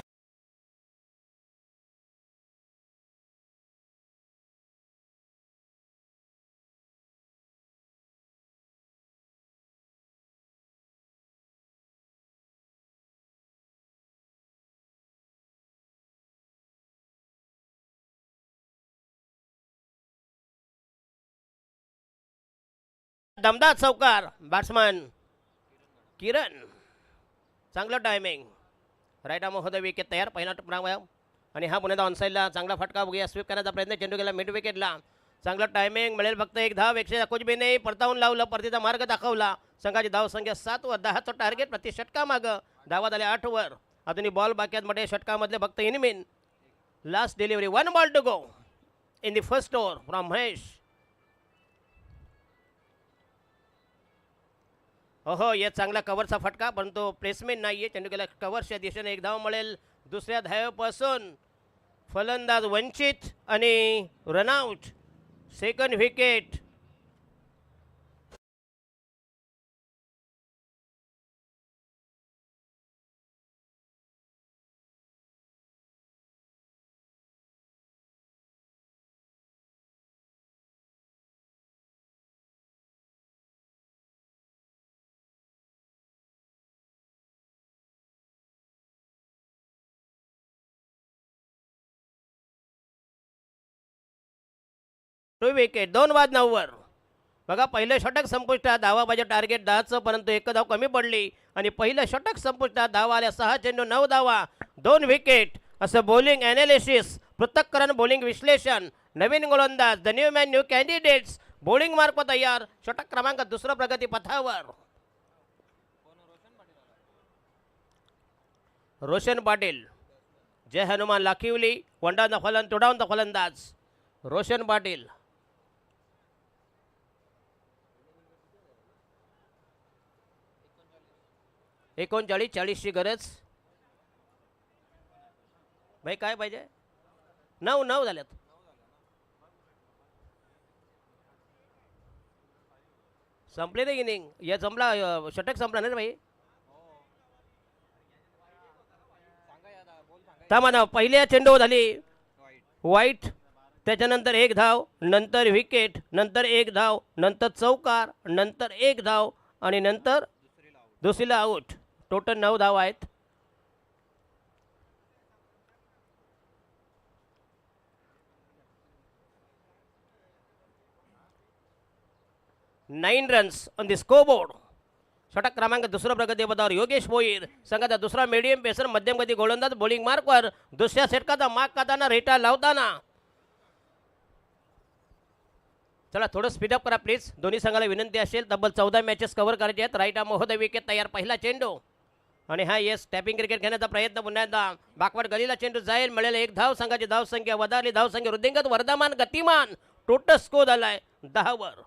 दमदार चौकार. बॅट्समन किरण चांगलं टायमिंग. राईट आर्म होतं विकेट तयार. पहिला टप्पा आणि हा पुन्हा ऑनसाईडला चांगला फटका बघूया. स्वीप करण्याचा प्रयत्न. चेंडू गेला मिड विकेटला. चांगलं टायमिंग मिळेल फक्त 1 धाव. 100 कुछ भी नाही. परतावून लावलं परतीचा मार्ग दाखवला. संघाची धाव संख्या 7 वर. 10चं टार्गेट प्रति षटकामागं. धावा झाल्या 8 वर. अजूनही बॉल बाकी आहेत मध्ये षटकामधले फक्त इनमिन. Last delivery 1 ball to go in the first over from Mahesh. ओहो या चांगला कव्हरचा फटका परंतु प्लेसमेंट नाही आहे. चेंडू गेला कव्हरच्या दिशेने 1 धाव मिळेल. दुसऱ्या धावेपासून फलंदाज वंचित आणि run out. Second wicket. Two wicket 2/9 वर. बघा पहिलं षटक संपुष्टात. धावा पाहिजे टार्गेट 10चं परंतु 1 धाव कमी पडली आणि पहिलं षटक संपुष्टात. धावा आल्या 6 चेंडू 9 धावा 2 विकेट. असं बॉलिंग ॲनालिसिस पृथक्करण बॉलिंग विश्लेषण. नवीन गोलंदाज the new man new candidates. Bowling mark तयार. षटक क्रमांक 2 प्रगती पथावर. रोशन पाटील जय हनुमान लाखिवली. तुडावून फलंदाज रोशन पाटील. 39-40ची गरज. भाई काय पाहिजे. 9 झाल्यात. संपले नाही इनिंग. या संपला षटक संपला ना रे भाई. थांबा पहिल्या चेंडू झाली वाईट. त्याच्यानंतर 1 धाव नंतर विकेट नंतर 1 धाव नंतर चौकार नंतर 1 धाव आणि नंतर दुसरीला आऊट. टोटल 9 धाव आहेत. Nine runs on the scoreboard. षटक क्रमांक 2 प्रगती पदावर योगेश भोईर. संघाचा दुसरा मीडियम पेसर मध्यम गती गोलंदाज. बॉलिंग मार्कवर दुसऱ्या षटकाचा माग काढताना रेटा लावताना. चला थोडं स्पीडअप करा प्लीज. दोन्ही संघाला विनंती असेल. तब्बल 14 मॅचेस कव्हर करायचे आहेत. राईट आर्म होतं विकेट तयार. पहिला चेंडू आणि हा येस टॅपिंग क्रिकेट घेण्याचा प्रयत्न. पुन्हा एकदा बाकवाड गलीला चेंडू जाईल. मिळेल 1 धाव. संघाची धाव संख्या वधारली. धाव संख्या वृद्धिंगत वर्धमान गतिमान. टोटल स्कोर झालाय 10 वर.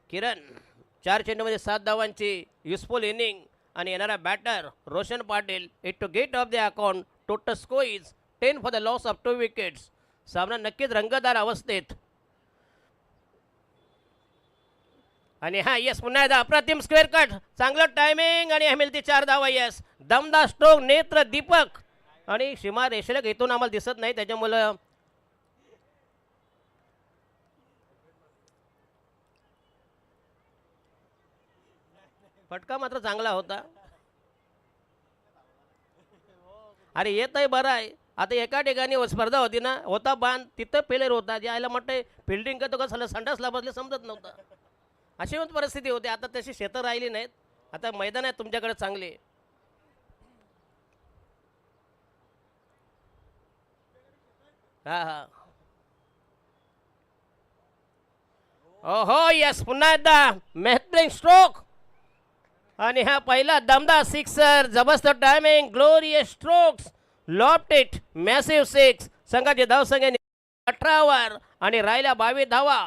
किरण 4 चेंडूमध्ये 7 धावांची युजफुल इनिंग आणि येणारा batter Roshan Patil. It to get off the account. Total score is 10 for the loss of 2 wickets. सामना नक्कीच रंगतदार अवस्थेत. आणि हा यस पुन्हा एकदा अप्रतिम स्क्वेअर कट, चांगलं टायमिंग आणि मिळते 4 धावा. यस दमदार स्ट्रोक, नेत्र दीपक आणि सीमा रेषेला इथून आम्हाला दिसत नाही त्याच्यामुळं फटका मात्र चांगला होता. अरे येत आहे बरं आहे. आता एका ठिकाणी स्पर्धा होती ना, होता बांध तिथं फेलेर होता. ज्याला म्हटलं फिल्डिंग करतो का झालं, संडासला बसले समजत नव्हतं. अशी पण परिस्थिती होती. आता तशी शेतं राहिली नाहीत. आता मैदान आहे तुमच्याकडे चांगले. हा हा ओहो यस पुन्हा एकदा मेहत्रिंग स्ट्रोक आणि हा पहिला दमदार सिक्सर, जबरदस्त timing, glorious strokes, loft it, massive six. संघाची धावसंख्या 18 वर आणि राहिल्या 22 धावा.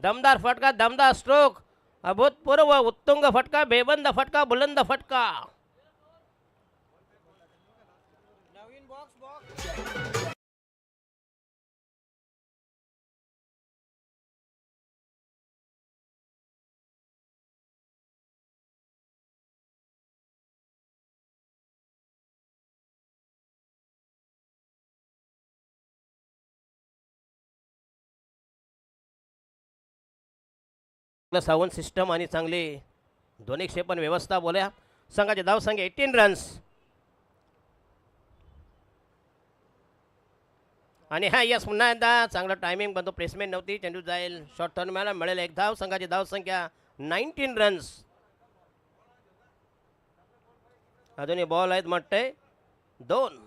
दमदार फटका, दमदार स्ट्रोक, अभूतपूर्व उत्तुंग फटका, बेबंद फटका, बुलंद फटका. साऊंड सिस्टम आणि चांगली दोन्ही क्षेपण व्यवस्था बोल्या. संघाची धावसंख्या 18 रन्स. आणि हा यस पुन्हा एकदा चांगला टायमिंग बनतो, प्लेसमेंट नव्हती, चेंडू जाईल शॉर्ट टर्नला मिळेल 1 धाव. संघाची धावसंख्या 19 रन्स. अजूनही बॉल आहेत म्हटते 2.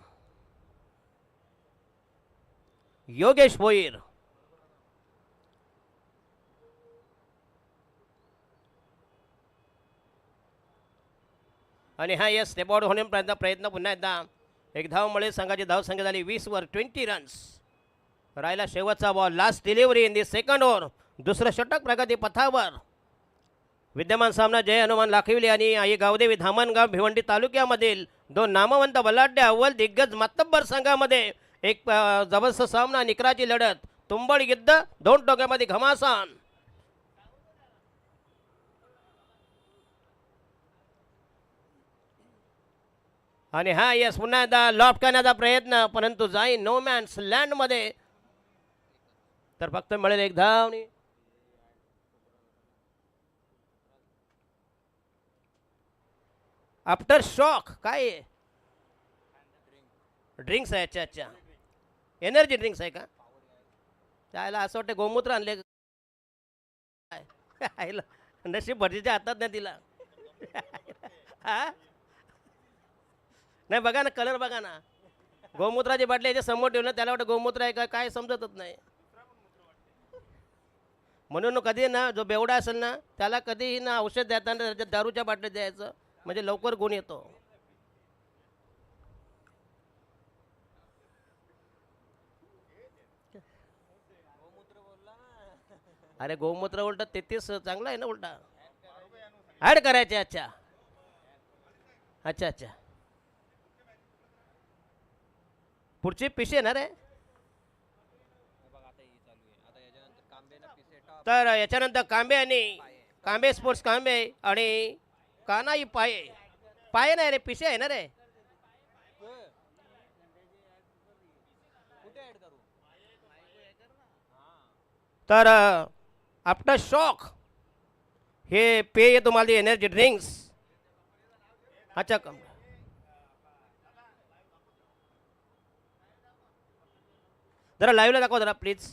योगेश भोईर आणि हा यस स्टेप आउट होण्यापर्यंत प्रयत्न पुन्हा एकदा 1 धाव मिळेल. संघाची धावसंख्या झाली 20 वर 20 रन्स. राहिला शेवटचा ball, last delivery in the second over. दुसरं षटक प्रगती पथावर. विद्यमान सामना जय हनुमान लाखिवली आणि आई गावदेवी धामणगाव भिवंडी तालुक्यामधील 2 नामवंत बलाढ्य अव्वल दिग्गज मातब्बर संघामध्ये एक जबरदस्त सामना, निकराची लढत, तुंबळ गिद्द 2 टोक्यामध्ये घमासान. आणि हा यस पुन्हा एकदा लॉफ्ट करण्याचा प्रयत्न, परंतु जाई नो मॅन्स लँड मध्ये. तर फक्त मिळेल 1 धाव. आफ्टर शॉक काय आहे? ड्रिंक्स आहे. अच्छा अच्छा, एनर्जी ड्रिंक्स आहे का? त्याला असं वाटतं गोमूत्र आणले. नशीब भटजीच्या हातात नाही तिला. हा नाही बघा ना, कलर बघा ना. गोमूत्राची बाटली याच्या समोर ठेवलं, त्याला वाटतं गोमूत्र आहे का काय समजतच नाही. म्हणून कधी ना जो बेवडा असेल ना त्याला कधीही ना औषध देताना त्याच्या दारूच्या बाटलीत द्यायचं, म्हणजे लवकर गुण येतो. अरे गोमूत्र उलट 33 चांगलं आहे ना, उलटा ऍड करायचे. अच्छा अच्छा अच्छा, पुढची पिशी येणार आहे. तर याच्यानंतर कांबे आणि कांबे स्पोर्ट्स कांबे आणि कानाई पाये. पाये नाही रे, पिशे आहे ना रे. तर आफ्टर शॉक हे पेय तुम्हाला एनर्जी ड्रिंक्स. अच्छा जरा लाईव्हला दाखवा जरा प्लीज.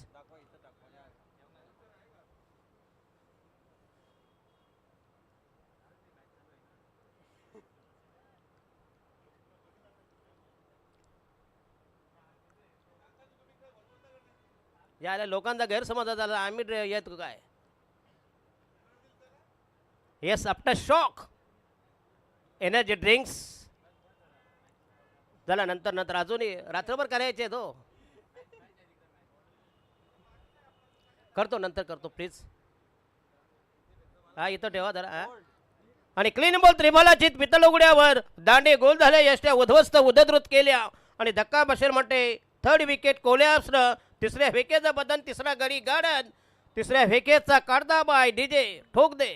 याला लोकांचा गैरसमज झाला, आम्ही येत काय. Yes after shock energy drinks झाला. नंतर नंतर अजूनही रात्रभर करायचे तो. करतो नंतर करतो प्लीज. हा इथं ठेवा जरा. आणि क्लीन बॉल त्रिबॉलाचित पितळ उघड्यावर दांडे गोल झाले, यष्ट्या उद्ध्वस्त उद्धृत केल्या आणि धक्का बसेल म्हणते. 3rd wicket collapse. तिसऱ्या फेकेचं बदन, तिसरा गडी गाडन, तिसऱ्या फेकेचा काढता बाय डीजे ठोक दे.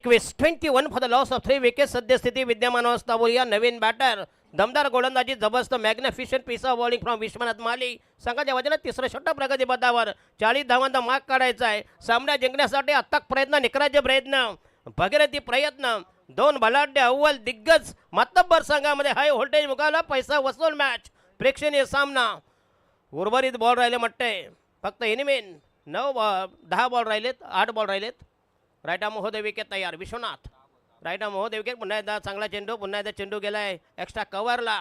Twist 21 for the loss of 3 wickets. सद्यस्थिती विद्यमान अवस्था बोलूया. नवीन बॅटर दमदार गोलंदाजी, जबरदस्त magnificent piece of bowling from Vishwanath Mali. संघाच्या वजनात तिसरं षटक प्रगती पथावर. 40 धावांचा माग काढायचा आहे. सामना जिंकण्यासाठी अथक प्रयत्न, निकराचे प्रयत्न, भगीरथी प्रयत्न. 2 बलाढ्य अव्वल दिग्गज मातब्बर संघामध्ये हाय व्होल्टेज मुकाबला, पैसा वसूल मॅच, प्रेक्षणीय सामना. उर्वरित बॉल राहिले म्हटते फक्त इनिमेन 10 बॉल राहिलेत, 8 बॉल राहिलेत. रायटा महोदय विकेट तयार. विश्वनाथ रायटा महोदय विकेट. पुन्हा एकदा चांगला चेंडू, पुन्हा एकदा चेंडू गेलाय एक्स्ट्रा कव्हरला,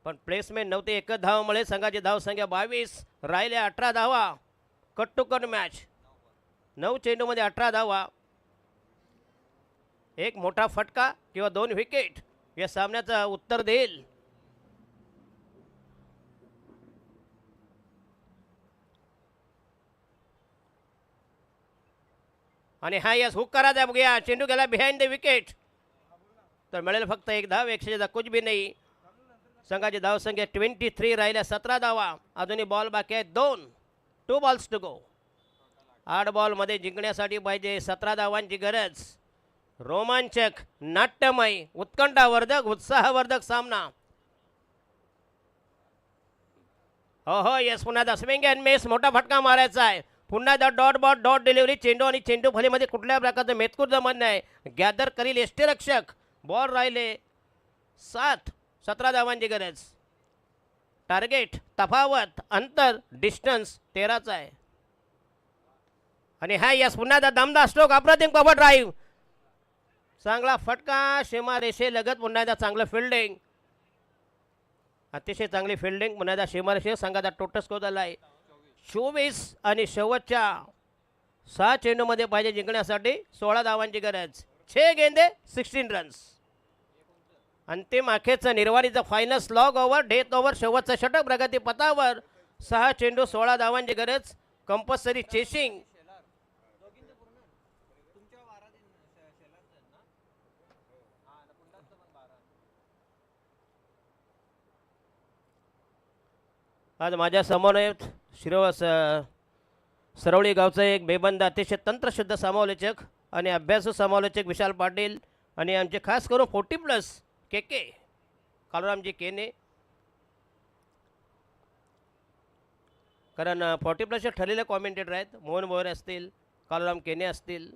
पण प्लेसमेंट नव्हते. एकच धावामुळे संघाची धावसंख्या 22, राहिले 18 धावा. Cut to cut match. 9 चेंडूमध्ये 18 धावा. एक मोठा फटका किंवा 2 विकेट या सामन्याचं उत्तर देईल. आणि हा यस हुक करा द्या, बघूया. चेंडू गेला बिहाइंड द विकेट, तर मिळेल फक्त 1 धाव. 100 कुछ भी नाही. संघाची धावसंख्या 23, राहिल्या 17 धावा. अजूनही बॉल बाकी आहेत 2 बॉल्स टू गो. 8 बॉलमध्ये जिंकण्यासाठी पाहिजे 17 धावांची गरज. रोमांचक, नाट्यमय, उत्कंठावर्धक, उत्साहवर्धक सामना. हो यस, पुन्हा द स्विंग अँड मिस. मोठा फटका मारायचा आहे. पुन्हा the dot ball dot delivery. चेंडू आणि चेंडू फलीमध्ये कुठल्या प्रकारचं मेतकूर जमत नाही. गॅदर करील यष्टीरक्षक. बॉल राहिले 7, 17 धावांची गरज. टार्गेट, तफावत, अंतर, डिस्टन्स 13चा आहे. आणि हा यस, पुन्हा द दमदार स्ट्रोक, अप्रतिम कव्हर ड्राईव्ह. चांगला फटका सीमा रेषेलगत. पुन्हा एकदा चांगलं फिल्डिंग, अतिशय चांगली फिल्डिंग. पुन्हा एकदा सीमा रेषे. संघाचा टोटल स्कोर झाला आहे 24 आणि शेवटच्या 6 चेंडूमध्ये पाहिजे जिंकण्यासाठी 16 धावांची गरज. 6 गेंदे 16 रन्स. अंतिम अखेरचं निर्वाणीचं final slog over, death over, शेवटचं षटक प्रगती पथावर. 6 चेंडू 16 धावांची गरज. Compulsory chasing. आज माझ्या समोर आहेत सरवळी गावचा एक बेबंद, अतिशय तंत्रशुद्ध समालोचक आणि अभ्यासू समालोचक विशाल पाटील, आणि आमचे खास करून 40+ के कालूरामजी केने. कारण 40+ ठरलेले कॉमेंटेटर आहेत. मोहन भोयर असतील, कालूराम केने असतील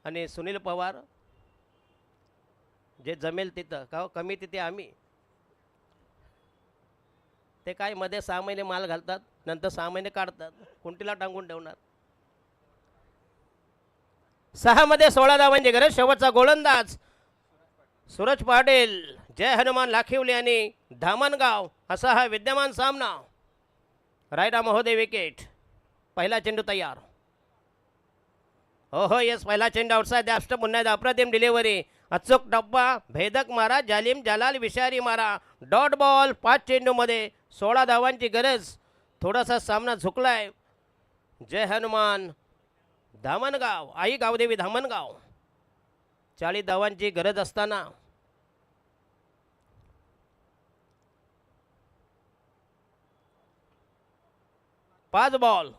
आणि सुनील पवार. जे जमेल तिथं का कमी तिथे आम्ही. ते काय मध्ये 6 महिने माल घालतात, नंतर 6 महिने काढतात. कुंटीला टांगून ठेवणार. 6 मध्ये 16 धावांची गरज. शेवटचा गोलंदाज सूरज पाटील, जय हनुमान लाखिवली आणि धामणगाव असा हा विद्यमान सामना. रायटा महोदय विकेट. पहिला चेंडू तयार. हो यस, पहिला चेंडू आउटसाइड द स्टंप. पुन्हा अप्रतिम डिलिव्हरी, अचूक टप्पा, भेदक मारा, जालिम जलाल विषारी मारा. Dot ball. 5 चेंडूमध्ये 16 धावांची गरज. थोडासा सामना झुकलाय. जय हनुमान धामणगाव, आई गावदेवी धामणगाव. 40 धावांची गरज असताना 5 बॉल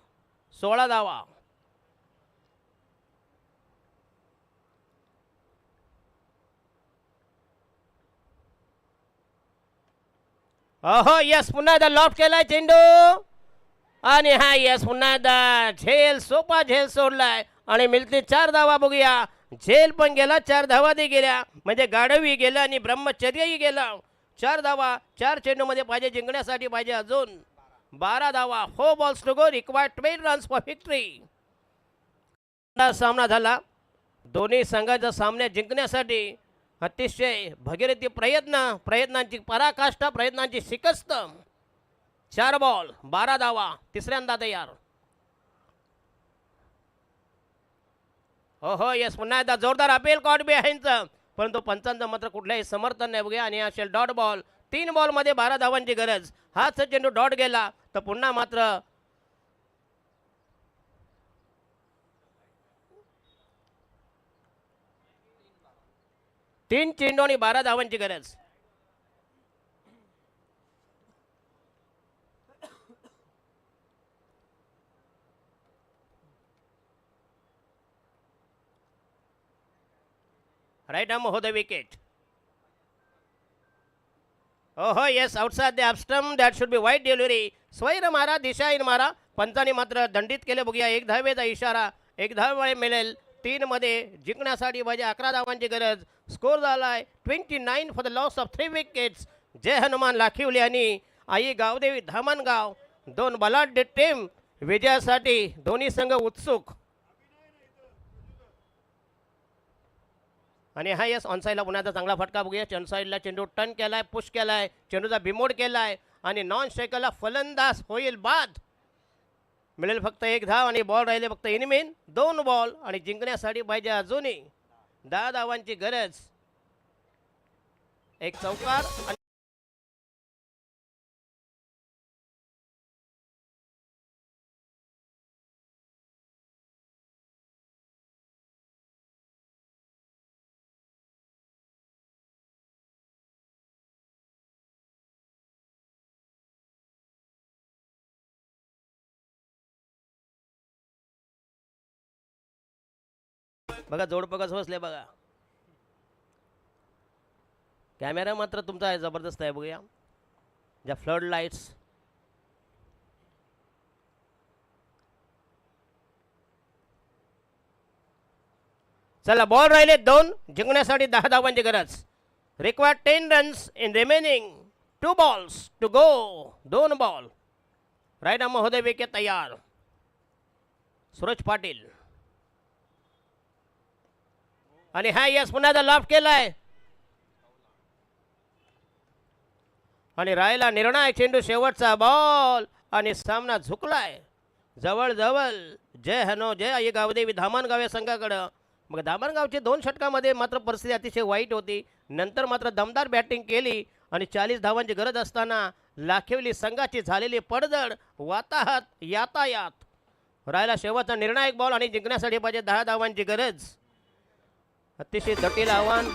16 धावा. यस, पुन्हा एकदा लॉफ्ट केलाय चेंडू. आणि हा यस, पुन्हा एकदा झेल, सोपा झेल सोडलाय आणि मिळते 4 धावा. बघूया, झेल पण गेला, 4 धावा दे गेल्या, म्हणजे गाढवही गेलं आणि ब्रह्मचर्यही गेलं. 4 धावा 4 चेंडूमध्ये पाहिजे जिंकण्यासाठी. पाहिजे अजून 12 धावा. 4 balls to go. Required 12 runs for victory. सामना झाला. दोन्ही संघाच्या सामन्यात जिंकण्यासाठी अतिशय भगीरथी प्रयत्नांची पराकाष्ठा, प्रयत्नांची शिकस्त. 4 बॉल 12 धावा. तिसऱ्यांदा तयार. हो येस पुन्हा एकदा जोरदार अपील कॉट बिहाइंडचं, परंतु पंचांचं मात्र कुठल्याही समर्थन नाही बघूया. आणि असेल डॉट बॉल. 3 बॉलमध्ये 12 धावांची गरज. हाच चेंडू डॉट गेला तर पुन्हा मात्र 3 चेंडू आणि 12 धावांची गरज. Right arm hold the wicket. Oh yes, outside the off stump. That should be wide delivery. स्वैर मारा, दिशा इन मारा. पंचाने मात्र दंडित केले बघूया. 1 धावेचा इशारा. 1 धाव मिळेल. 3 मध्ये जिंकण्यासाठी पाहिजे 11 धावांची गरज. स्कोर झालाय 29 for the loss of 3 wickets. जय हनुमान लाखिवली आणि आई गावदेवी धामणगाव 2 बलाढ्य टीम विजयासाठी दोन्ही संघ उत्सुक. आणि हा यस ऑनसाईडला पुन्हा चांगला फटका बघूया. ऑनसाईडला चेंडू टर्न केलाय, पुश केलाय, चेंडूचा बिमोड केलाय आणि नॉन स्ट्रायकरला फलंदाज होईल बाद. मिळेल फक्त 1 धाव आणि बॉल राहिले फक्त इनमेन 2 बॉल आणि जिंकण्यासाठी पाहिजे अजूनही 10 धावांची गरज. 1 चौकार आणि बघा जोडपं कसं बसले बघा. कॅमेरा मात्र तुमचा आहे जबरदस्त आहे बघूया. ज्या फ्लड लाईट्स चला बॉल राहिले 2 जिंकण्यासाठी 10 धावांची गरज. Required 10 runs in remaining 2 balls to go. 2 ball. Right arm होते विकेट तयार. सूरज पाटील आणि हा यस पुन्हा एकदा लॉफ्ट केलाय आणि राहिला निर्णायक चेंडू. शेवटचा बॉल आणि सामना झुकलाय जवळ जवळ. जय हनो जय आई गावदेवी धामणगाव या संघाकडं. मग धामणगावची 2 षटकामध्ये मात्र परिस्थिती अतिशय वाईट होती. नंतर मात्र दमदार बॅटिंग केली आणि 40 धावांची गरज असताना लाखिवली संघाची झालेली पडझड वाताहत यातायात. राहिला शेवटचा निर्णायक बॉल आणि जिंकण्यासाठी पाहिजे 10 धावांची गरज. अतिशय जटिल आव्हान.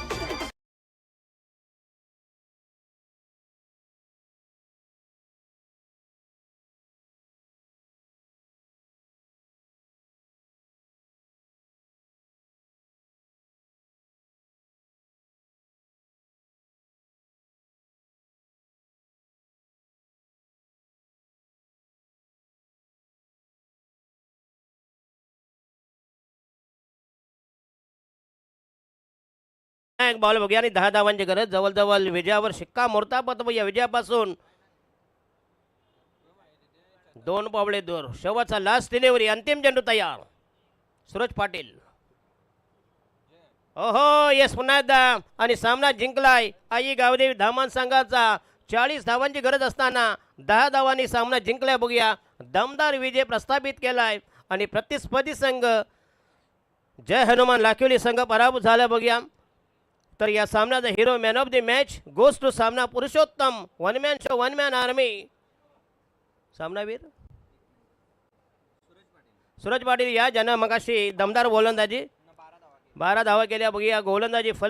एक बॉल बघूया आणि 10 धावांची गरज. जवळजवळ विजयावर शिक्का मोर्तब या विजयापासून 2 पावले दूर. शेवटचा लास्ट डिलिव्हरी. अंतिम चेंडू तयार. सूरज पाटील. ओहो येस पुन्हा एकदा आणि सामना जिंकलाय आई गावदेवी धामण संघाचा. 40 धावांची गरज असताना 10 धावांनी सामना जिंकलाय बघूया. दमदार विजय प्रस्थापित केलाय आणि प्रतिस्पर्धी संघ जय हनुमान लाखिवली संघ पराभूत झाला बघूया. तर या सामन्याचा hero man of the match goes to सामना Purushottam. 1 man show 1 man army. सामनावीर सूरज पाटील या ज्यानं मगाशी दमदार गोलंदाजी 12 धावा केल्या बघूया. गोलंदाजी फलंदाजी